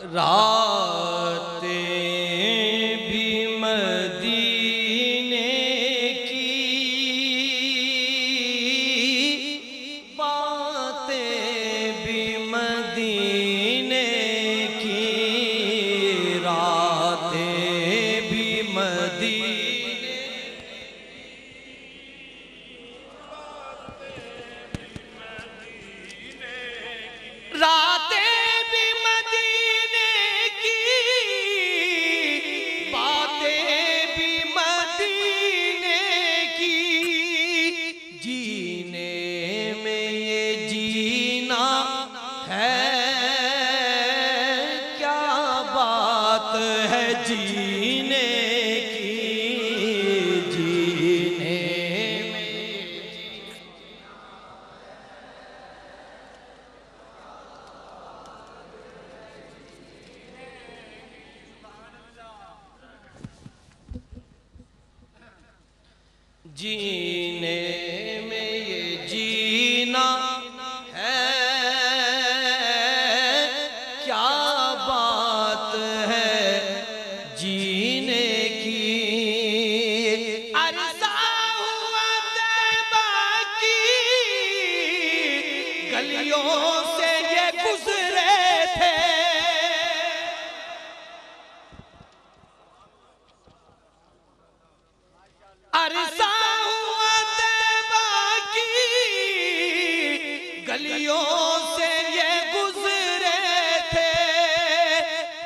रातें भी मदीने की, बातें भी मदीने की, रातें भी मदीने, रातें जीने की, जीने में जीने में ये जीना है, क्या बात है जीने की। अरसा हुआ तैबा की गलियों से ये गुजरे थे, अरसा हुआ तैबा की गलियों से ये गुजरे थे,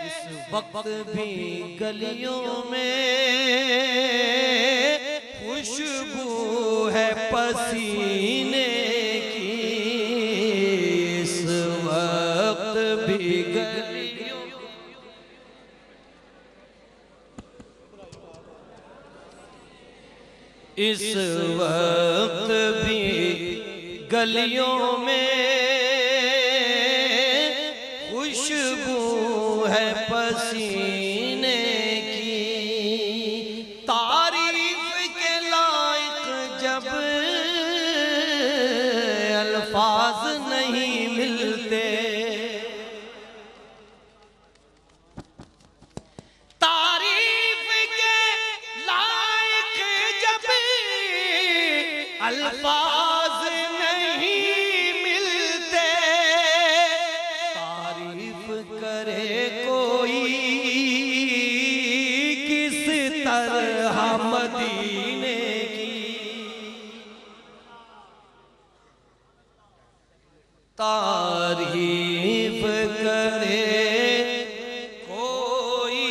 इस वक्त भी गलियों में खुशबू है पसीने की, इस वक्त भी गलियों, इस वक्त भी गलियों में खुशबू है पसीने की। तारीफ के लायक जब अल्फाज नहीं मिलते, तारीफ के लायक जब अल्फाज नहीं मिलते, तारीफ करे कोई किस तरह मदीने की, तारीफ करे कोई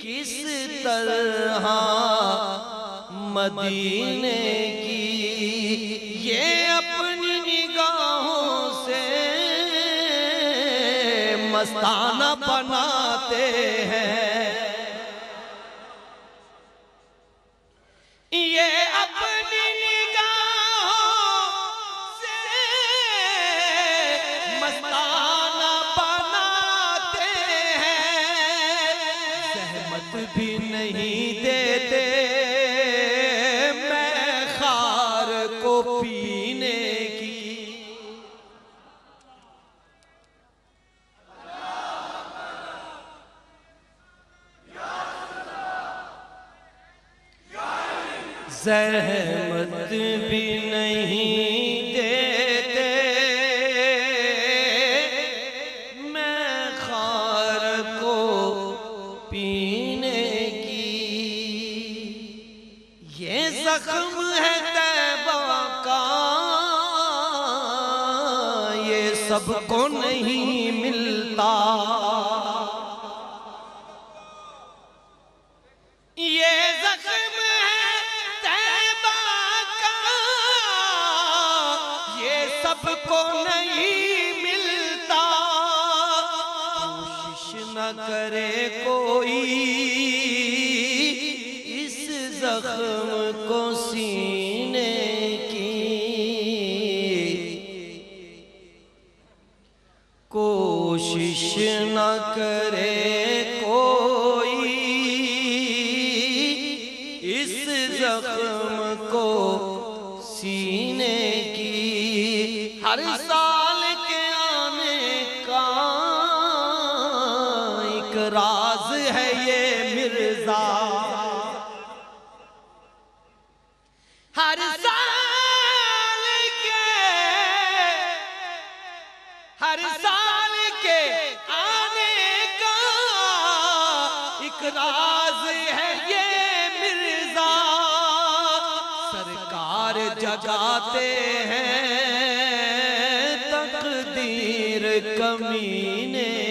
किस तरह मदीने की। ये अपनी निगाहों से मस्ताना बनाते हैं, ये अपनी निगाहों से मस्ताना बनाते हैं, सहमत भी नहीं देते पीने की। ज़हमत भी नहीं देते मैं खार को पीने की। ये जख्म है सबको नहीं मिलता, ये ज़ख्म है तैबा का, ये सबको नहीं मिलता। कोशिश न करे कोई इस ज़ख्म को सीने की, कोशिश न करे कोई इस जख्म को सीने की। हर साल के आने का हर साल के आने का एक राज है ये मिर्जा, सरकार जगाते हैं तकदीर कमीने।